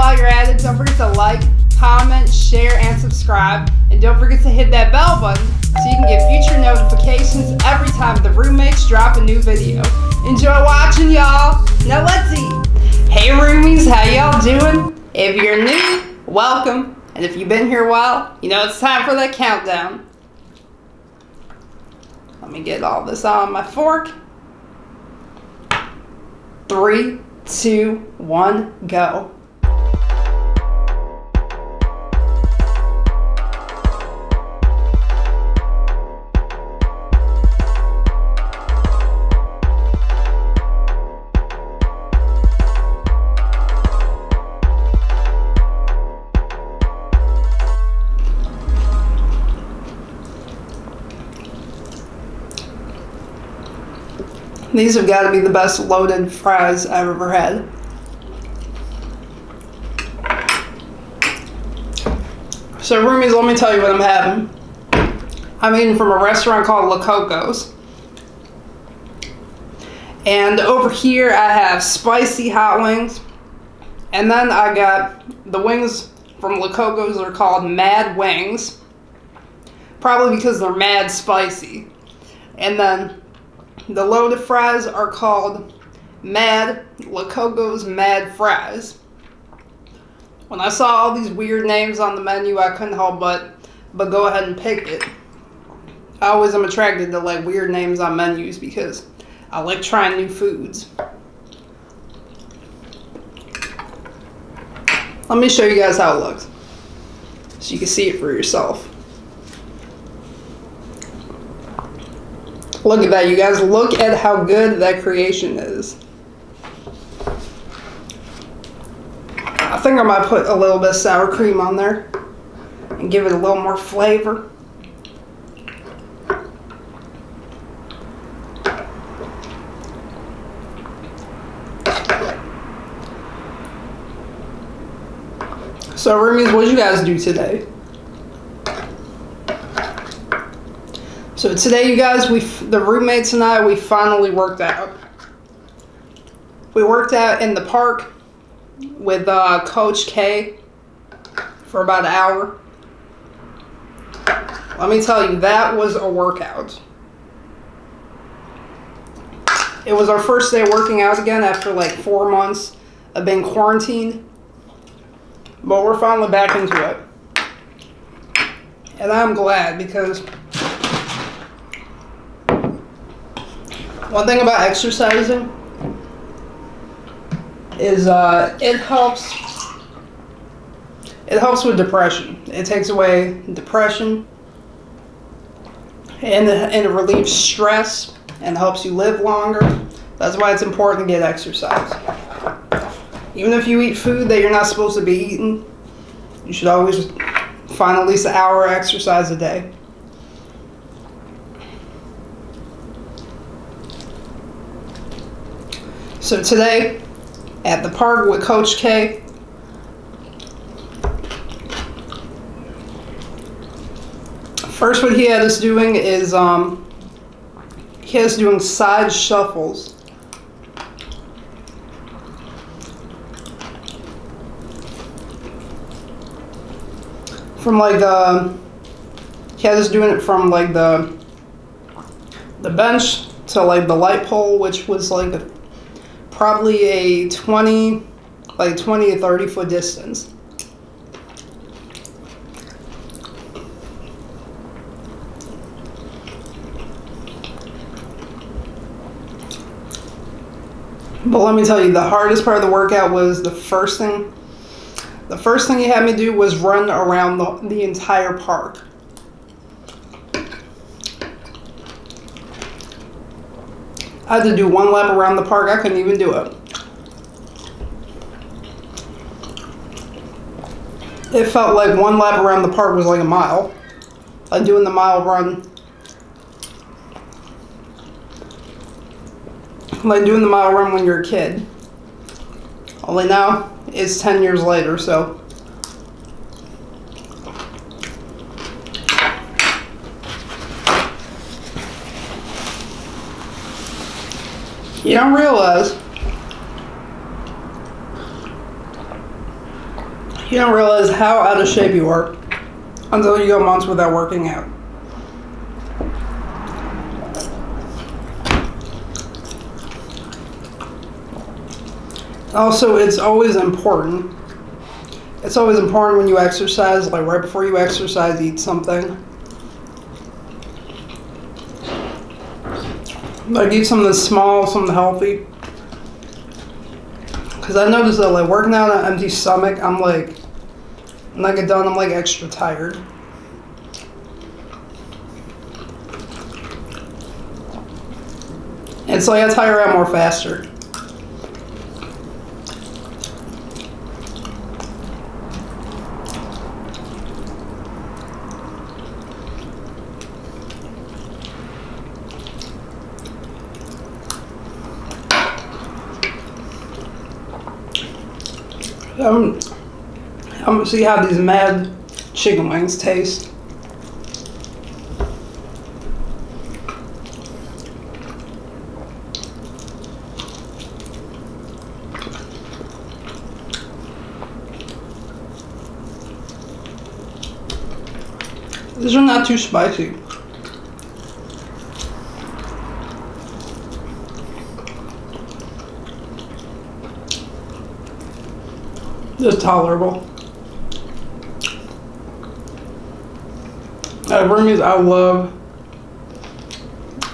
while you're at it, don't forget to like, comment, share, and subscribe. And don't forget to hit that bell button so you can get future notifications every time the roommates drop a new video. Enjoy watching, y'all. Now let's eat. Hey roomies, how y'all doing? If you're new, welcome. And if you've been here a while, you know it's time for that countdown. Let me get all this on my fork. 3, 2, 1, go. These have got to be the best loaded fries I've ever had. So roomies, let me tell you what I'm having. I'm eating from a restaurant called Coco's. And over here I have spicy hot wings. And then I got the wings from Coco's are called Mad Wings. Probably because they're mad spicy. And then the loaded fries are called Coco's Mad Fries. When I saw all these weird names on the menu, I couldn't help but go ahead and pick it. I always am attracted to like weird names on menus because I like trying new foods. Let me show you guys how it looks so you can see it for yourself. Look at that, you guys. Look at how good that creation is. I think I might put a little bit of sour cream on there and give it a little more flavor. So roomies, what did you guys do today? So today, you guys, the roommates and I, we finally worked out. We worked out in the park with Coach K for about an hour. Let me tell you, that was a workout. It was our first day working out again after like 4 months of being quarantined. But we're finally back into it. And I'm glad because one thing about exercising is it helps with depression. It takes away depression and it relieves stress and helps you live longer. That's why it's important to get exercise. Even if you eat food that you're not supposed to be eating, you should always find at least an hour of exercise a day. So today, at the park with Coach K, first what he had us doing is, he has us doing side shuffles. From like he had us doing it from like the bench to like the light pole, which was like probably a 20 to 30 foot distance. But let me tell you, the hardest part of the workout was the first thing. The first thing he had me do was run around the entire park. I had to do 1 lap around the park. I couldn't even do it. It felt like 1 lap around the park was like a mile. Like doing the mile run. Like doing the mile run when you're a kid. Only now it's 10 years later, so. You don't realize You don't realize how out of shape you are until you go months without working out. Also, it's always important. It's always important when you exercise, like right before you exercise, eat something. Like eat something small, something healthy. Because I noticed that like working out on an empty stomach, I'm like, when I get done, I'm like extra tired. It's like I tire out more faster. I'm gonna see how these mad chicken wings taste. These are not too spicy. Just tolerable. Burmese, I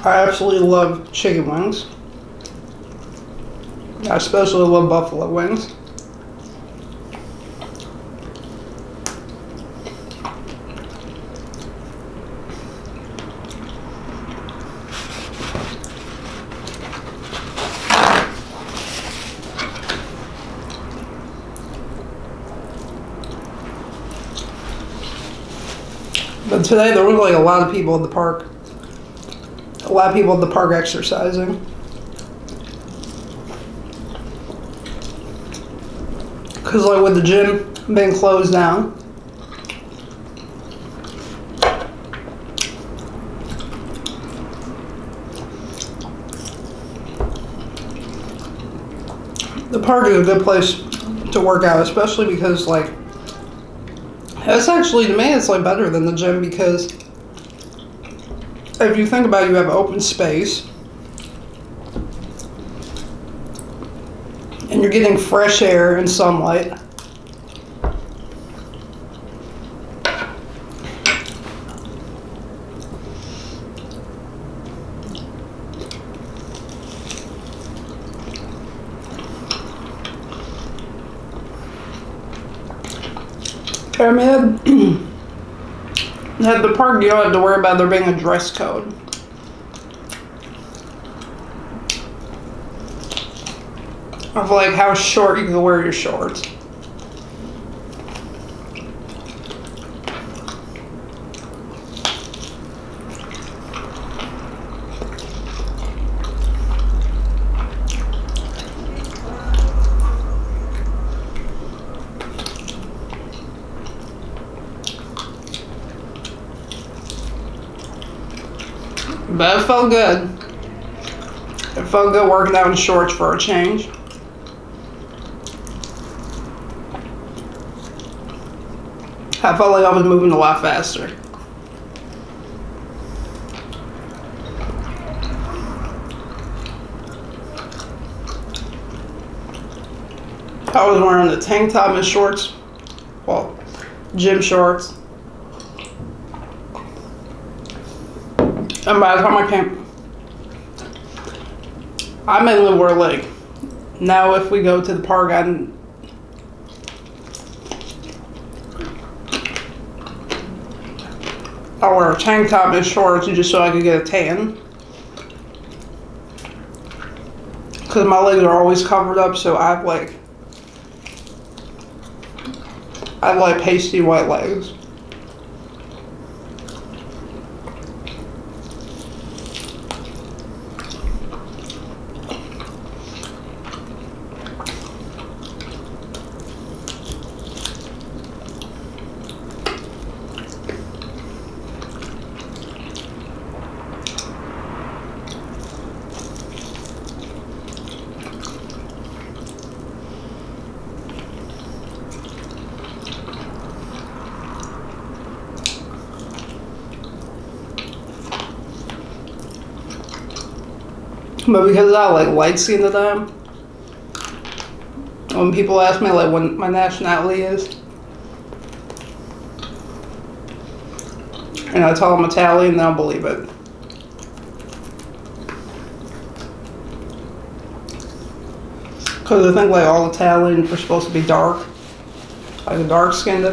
absolutely love chicken wings. I especially love buffalo wings. But today there was like a lot of people at the park. A lot of people at the park exercising. Because like with the gym being closed down. The park is a good place to work out, especially because like, it's actually, to me, it's like better than the gym because if you think about it, you have open space and you're getting fresh air and sunlight. I mean, at the park, you don't have to worry about there being a dress code. Of like how short you can wear your shorts. But it felt good. It felt good working out in shorts for a change. I felt like I was moving a lot faster. I was wearing the tank top and shorts. Well, gym shorts. And by the time I came, I mainly wear like, now if we go to the park, I wear a tank top and shorts just so I could get a tan. Because my legs are always covered up, so I have like pasty white legs. But because I like light skinned to them, when people ask me like what my nationality is, and I tell them Italian, they'll believe it. Because I think like all Italians are supposed to be dark, like dark skinned.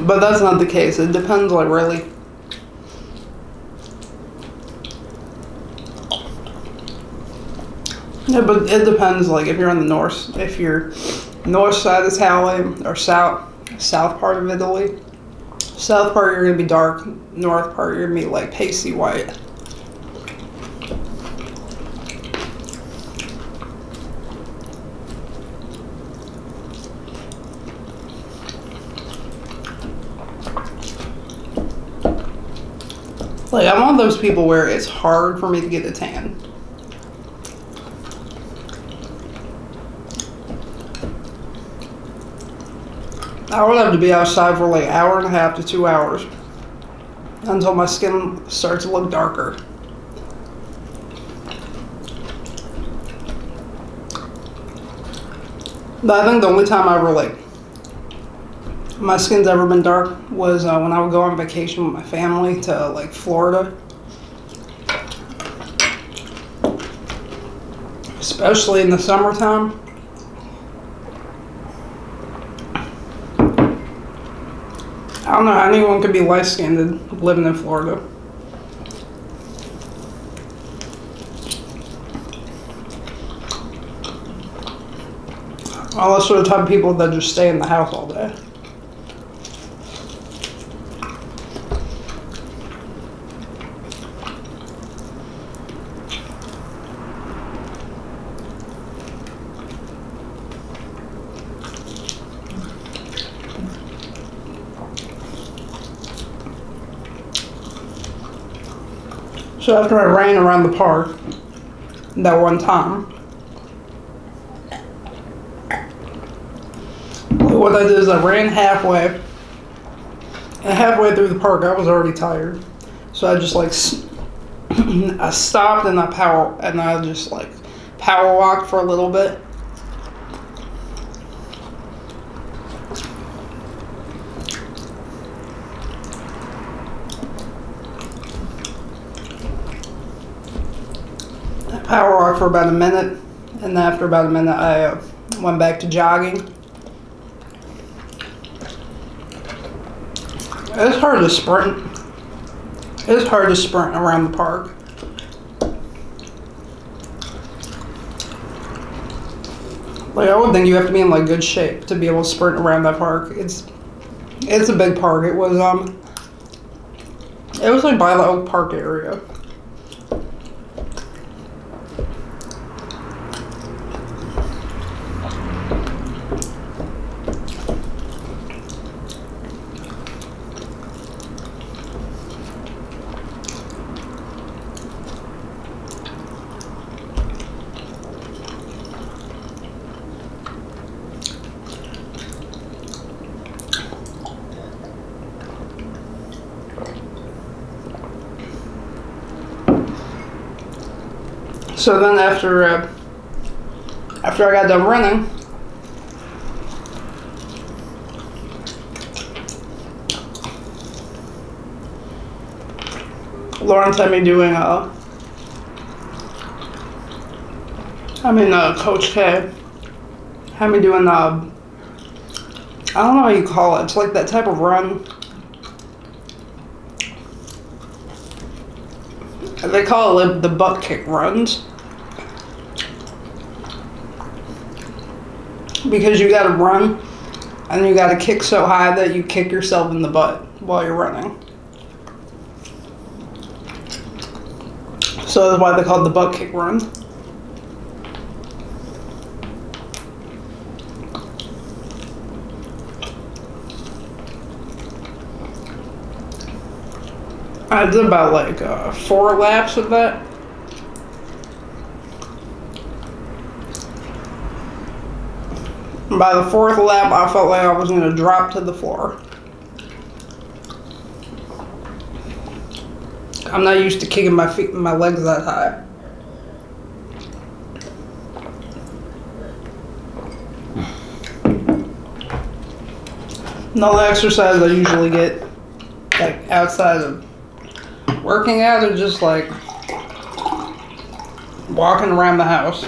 But that's not the case. It depends, like, really. Yeah, but it depends, like, if you're on the north, if you're north side Italian or south part of Italy. South part you're gonna be dark, north part you're gonna be like pasty white. Like, I'm one of those people where it's hard for me to get a tan. I would have to be outside for like an hour and a half to 2 hours until my skin starts to look darker. But I think the only time I ever like my skin's ever been dark was when I would go on vacation with my family to like Florida. Especially in the summertime. I don't know how anyone could be light-skinned living in Florida. Unless they're the type of people that just stay in the house all day. So after I ran around the park that one time, what I did is I ran halfway, and halfway through the park I was already tired. So I just like, I stopped and I just like power walked for a little bit. Power walked for about a minute, and after about a minute I went back to jogging. It's hard to sprint. It's hard to sprint around the park. Like, I would think you have to be in like good shape to be able to sprint around that park. It's a big park. It was like by the Oak Park area. So then after I got done running, Lauren had me doing Coach K had me doing I don't know how you call it. It's like that type of run. They call it the butt kick runs. Because you gotta run and you gotta kick so high that you kick yourself in the butt while you're running. So that's why they call it the butt kick run. I did about like 4 laps of that. By the 4th lap, I felt like I was going to drop to the floor. Because I'm not used to kicking my feet, my legs that high. And all the exercise I usually get, like outside of working out, or just like walking around the house,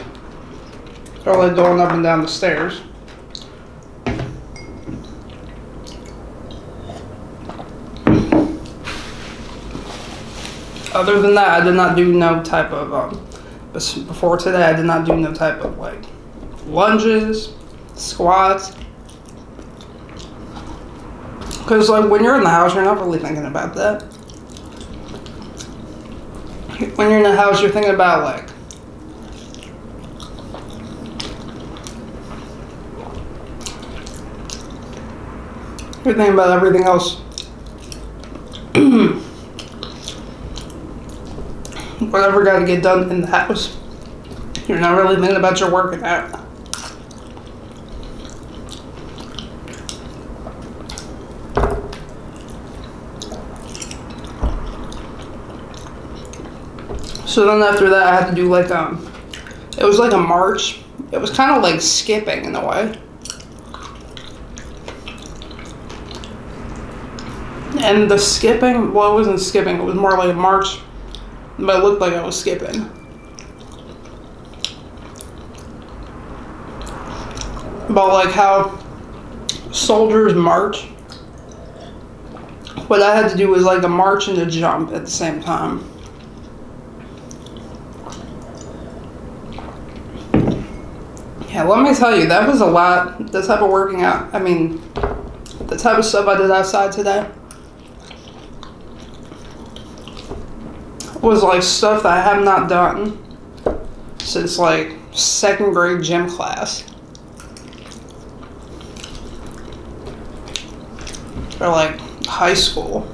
or like going up and down the stairs. Other than that, I did not do no type of, before today, I did not do no type of like lunges, squats. Because like when you're in the house, you're not really thinking about that. When you're in the house, you're thinking about like you're thinking about everything else. Whatever got to get done in the house. You're not really thinking about your working out. So then after that, I had to do like it was like a march. It was kind of like skipping in a way. And the skipping, well, it wasn't skipping, it was more like a march, but it looked like I was skipping. But like how soldiers march, what I had to do was like a march and a jump at the same time. Yeah, let me tell you, that was a lot. The type of working out, I mean, the type of stuff I did outside today was like stuff that I have not done since like 2nd grade gym class. Or like high school.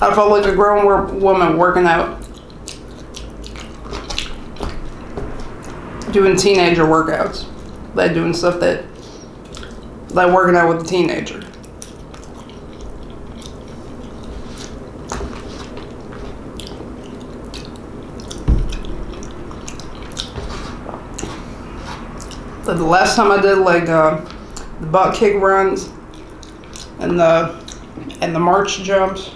I felt like a grown woman working out. Doing teenager workouts. Like doing stuff that, like working out with a teenager. But the last time I did like the butt kick runs and the march jumps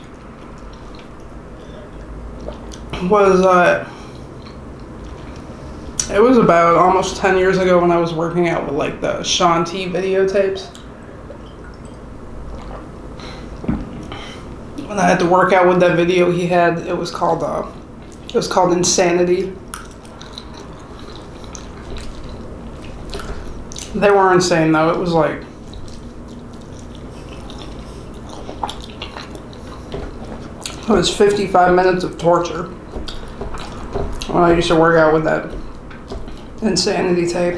was it was about almost 10 years ago when I was working out with like the Sean T videotapes. When I had to work out with that video he had, it was called Insanity. They were insane though. It was like it was 55 minutes of torture when I used to work out with that Insanity tape.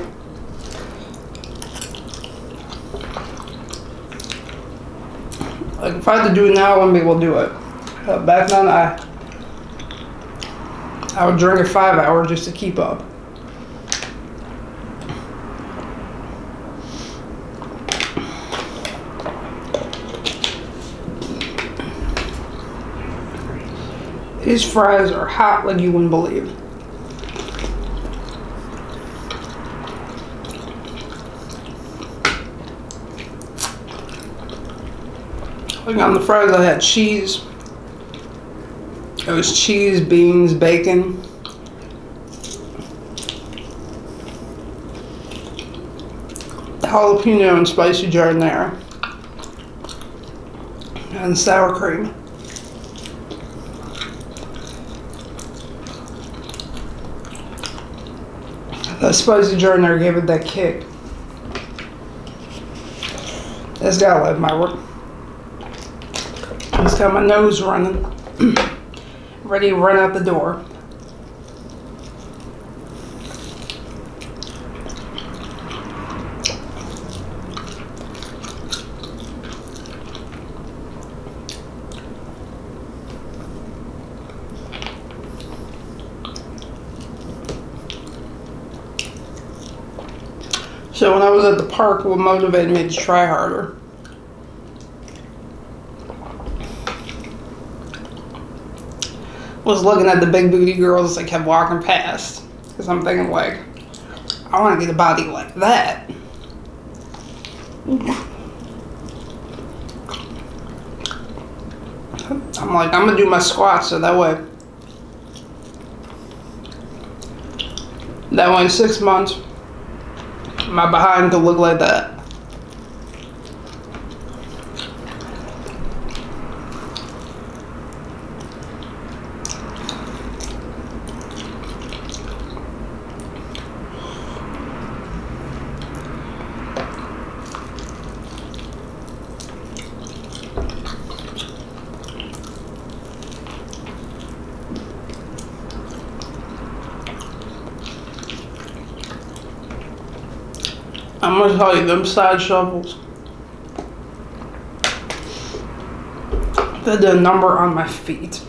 Like if I had to do it now, I wouldn't be able to do it. Back then, I would drink at 5 hours just to keep up. These fries are hot like you wouldn't believe. Like on the fries I had cheese. It was cheese, beans, bacon. Jalapeno and spicy giardiniera. And sour cream. That spicy giardiniera gave it that kick. It's got like my, it's got my nose running, ready to run out the door. So when I was at the park, what motivated me to try harder was looking at the big booty girls that kept walking past. Because I'm thinking, like, I want to get a body like that. I'm like, I'm going to do my squats so that way in 6 months, my behind could look like that. I'm gonna tell you, them side shovels, they did a number on my feet.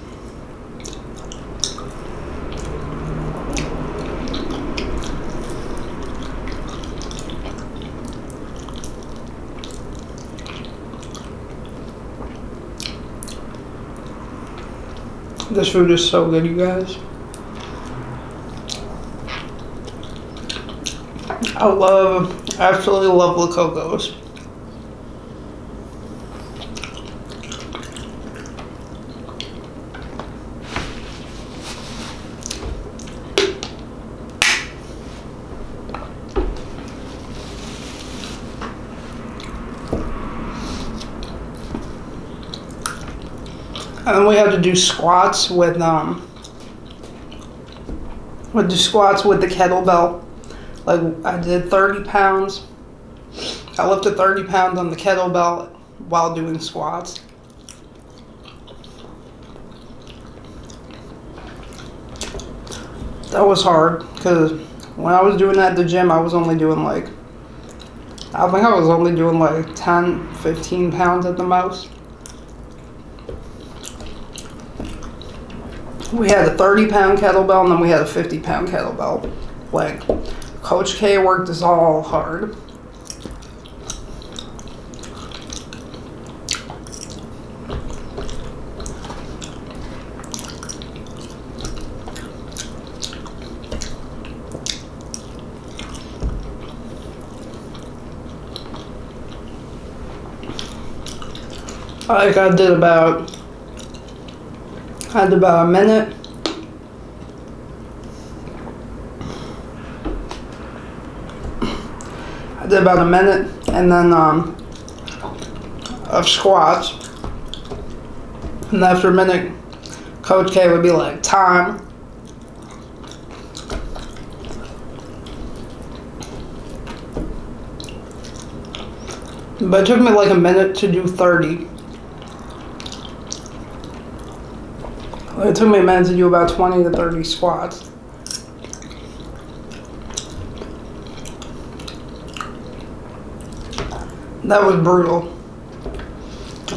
This food is so good, you guys. I absolutely love the Cocos. And then we had to do squats with the kettlebell. Like, I did 30 pounds. I lifted 30 pounds on the kettlebell while doing squats. That was hard, because when I was doing that at the gym, I was only doing like, I think I was only doing like 10, 15 pounds at the most. We had a 30-pound kettlebell, and then we had a 50-pound kettlebell. Like, Coach K worked us all hard. Like, I did about a minute. I did about a minute, and then of squats. And after a minute, Coach K would be like, time. But it took me like a minute to do 30. It took me a minute to do about 20 to 30 squats. That was brutal.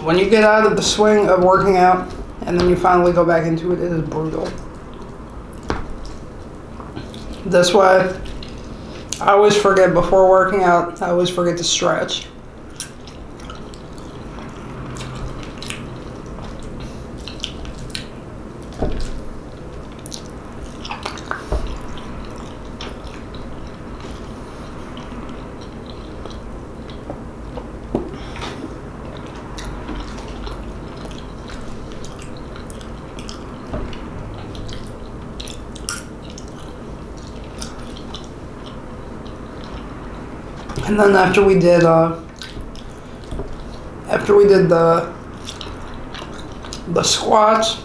When you get out of the swing of working out and then you finally go back into it, it is brutal. That's why I always forget before working out, I always forget to stretch. And then after we did the squats,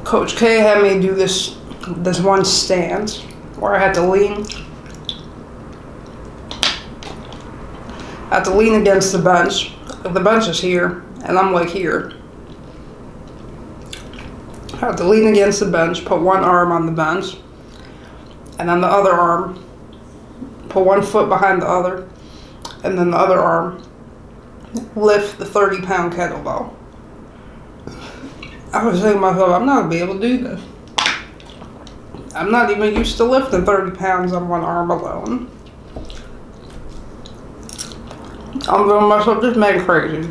Coach K had me do this one stance where I had to lean. I had to lean against the bench. The bench is here, and I'm like here. I had to lean against the bench, put one arm on the bench, and then the other arm, put one foot behind the other, and then the other arm, lift the 30-pound kettlebell. I was thinking to myself, I'm not going to be able to do this. I'm not even used to lifting 30 pounds on one arm alone. I'm doing myself just mad crazy.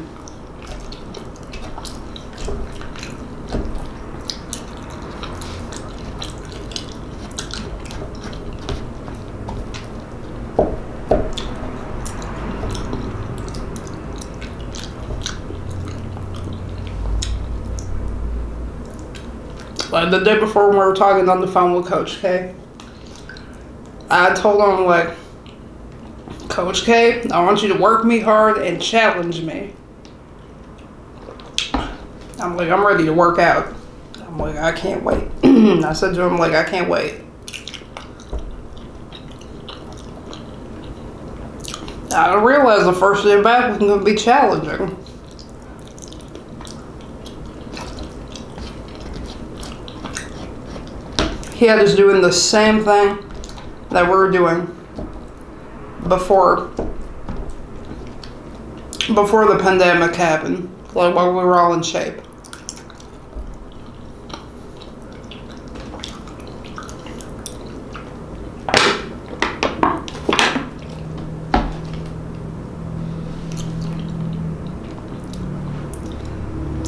Like the day before when we were talking on the phone with Coach K, I told him, like, Coach K, I want you to work me hard and challenge me. I'm like, I'm ready to work out. I'm like, I can't wait. I said to him, like, I can't wait. I didn't realize the first day back was going to be challenging. He had us doing the same thing that we were doing before the pandemic happened, like while we were all in shape.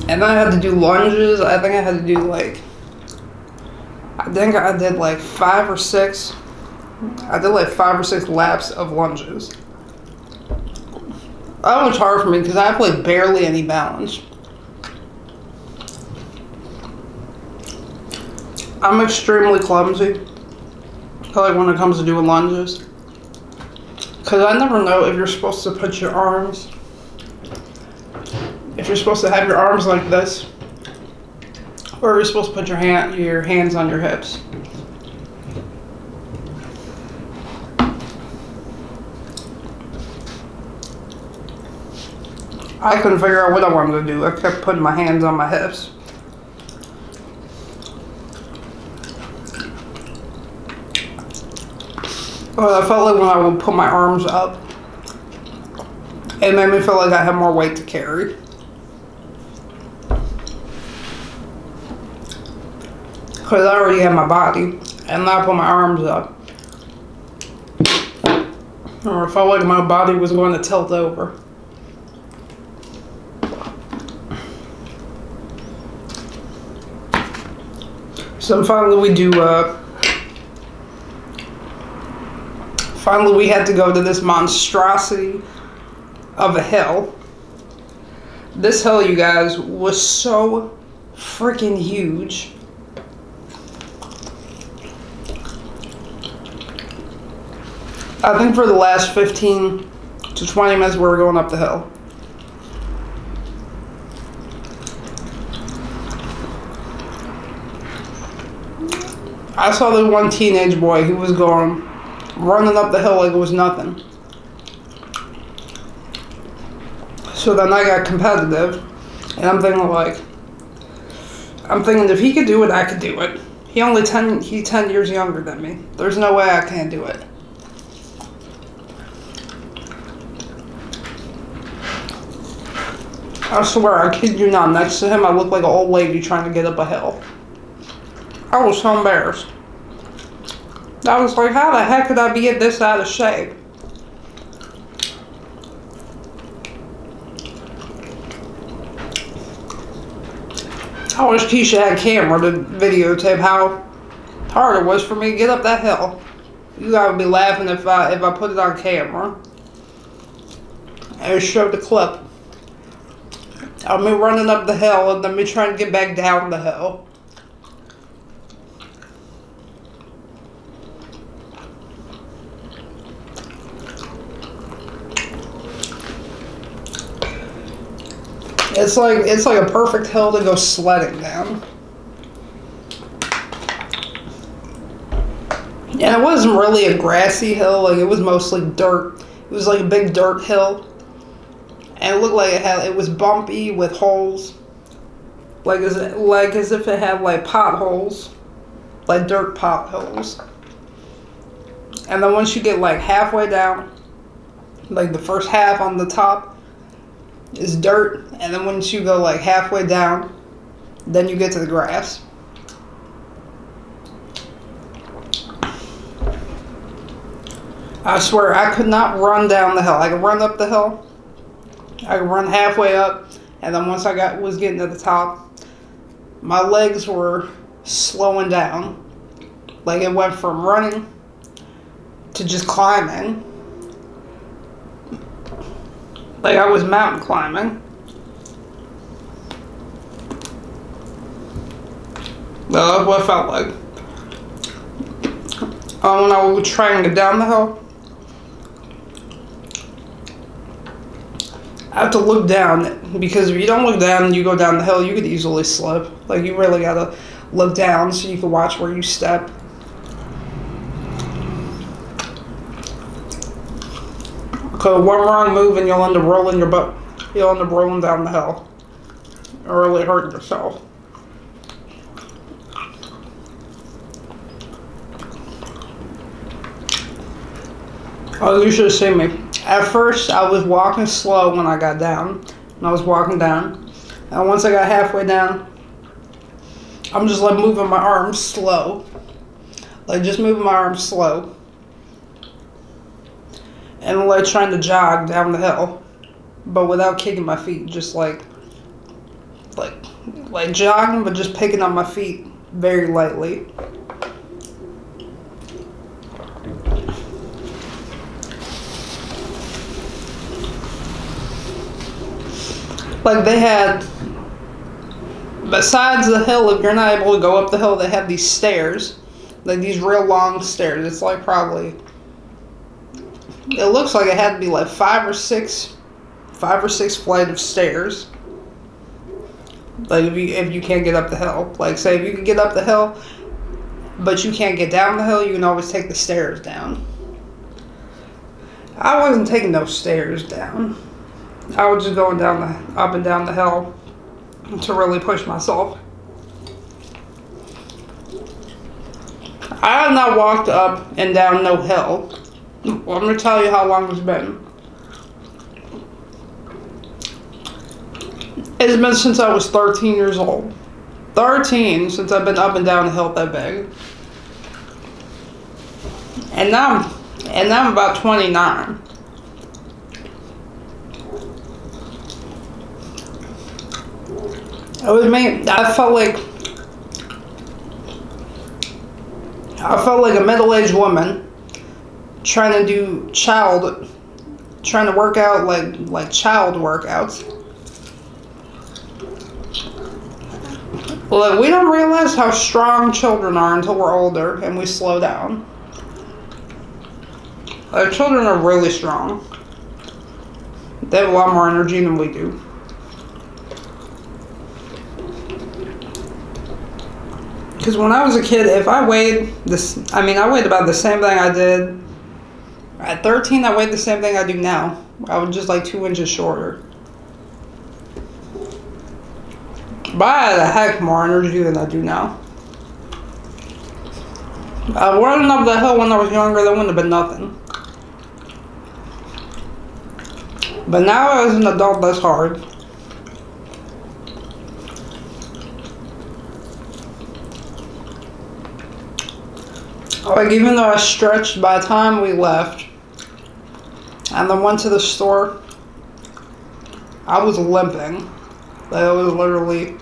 And then I had to do lunges. I think I had to do like, I did like 5 or 6. I did like 5 or 6 laps of lunges. That was hard for me because I have like barely any balance. I'm extremely clumsy, like when it comes to doing lunges. Because I never know if you're supposed to put your arms, if you're supposed to have your arms like this, or you're supposed to put your hands on your hips. I couldn't figure out what I wanted to do. I kept putting my hands on my hips. Well, I felt like when I would put my arms up, it made me feel like I had more weight to carry. Because I already had my body, and now I put my arms up. Or I felt like my body was going to tilt over. So finally we had to go to this monstrosity of a hill. This hill, you guys, was so freaking huge. I think for the last 15 to 20 minutes we were going up the hill. I saw this one teenage boy who was running up the hill like it was nothing. So then I got competitive, and I'm thinking if he could do it, I could do it. He's 10 years younger than me. There's no way I can't do it. I swear, I kid you not, next to him I looked like an old lady trying to get up a hill. I was so embarrassed. I was like, how the heck could I be this out of shape? I wish Keisha had a camera to videotape how hard it was for me to get up that hill. You guys would be laughing if I put it on camera and showed the clip of me running up the hill and then me trying to get back down the hill. It's like a perfect hill to go sledding down. And it wasn't really a grassy hill, like it was mostly dirt. It was like a big dirt hill. And it looked like it was bumpy with holes. Like as if it had like potholes. Like dirt potholes. And then once you get like halfway down, like the first half on the top is dirt, and then once you go like halfway down, then you get to the grass. I swear I could not run down the hill. I could run up the hill, I could run halfway up, and then once I was getting to the top, my legs were slowing down. Like it went from running to just climbing. Like I was mountain climbing. That's what it felt like. When I was trying to get down the hill, I have to look down, because if you don't look down and you go down the hill, you could easily slip. Like, you really gotta look down so you can watch where you step. Because one wrong move and you'll end up rolling your butt. You'll end up rolling down the hill. Or really hurting yourself. Oh, you should have seen me. At first, I was walking slow when I got down. And I was walking down. And once I got halfway down, I'm just like moving my arms slow. Like, just moving my arms slow. And like trying to jog down the hill. But without kicking my feet. Just like jogging, but just picking up my feet very lightly. Like, they had, besides the hill, if you're not able to go up the hill, they have these stairs. Like, these real long stairs. It's like probably, it looks like it had to be like five or six flight of stairs. Like, if you can't get up the hill. Like, say if you can get up the hill, but you can't get down the hill, you can always take the stairs down. I wasn't taking those stairs down. I was just going up and down the hill to really push myself. I have not walked up and down no hill. Well, I'm going to tell you how long it's been. It's been since I was 13 years old. 13 since I've been up and down a hill that big. And now I'm about 29. It was me. I felt like a middle-aged woman trying to work out like child workouts. Look, we don't realize how strong children are until we're older and we slow down. Like, children are really strong. They have a lot more energy than we do. Because when I was a kid, if I weighed I weighed about the same thing I did. At 13, I weighed the same thing I do now. I was just like 2 inches shorter. But I had a heck more energy than I do now. Running up the hill when I was younger, that wouldn't have been nothing. But now as an adult, that's hard. Like, even though I stretched by the time we left and then went to the store, I was limping. Like, I was literally,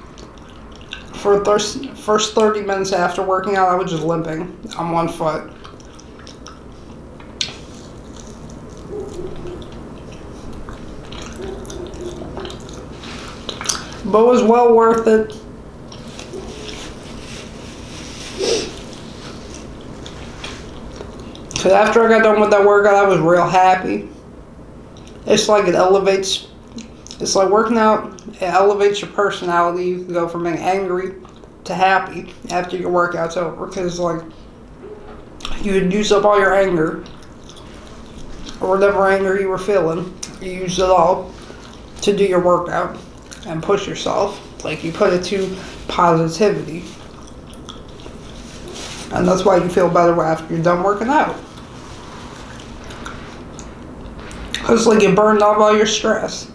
for the first 30 minutes after working out, I was just limping on one foot. But it was well worth it. Because after I got done with that workout, I was real happy. It's like it's like working out, it elevates your personality. You can go from being angry to happy after your workout's over. Because, like, you would use up all your anger, or whatever anger you were feeling. You used it all to do your workout and push yourself. Like, you put it to positivity. And that's why you feel better after you're done working out. It's like you burned off all your stress.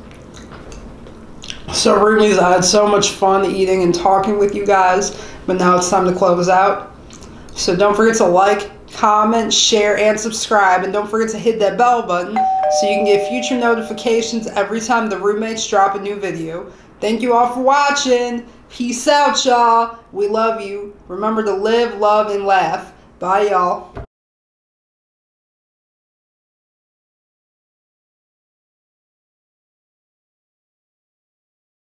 So, roomies, I had so much fun eating and talking with you guys, but now it's time to close out. So don't forget to like, comment, share, and subscribe, and don't forget to hit that bell button so you can get future notifications every time the roommates drop a new video. Thank you all for watching. Peace out, y'all. We love you. Remember to live, love, and laugh. Bye, y'all.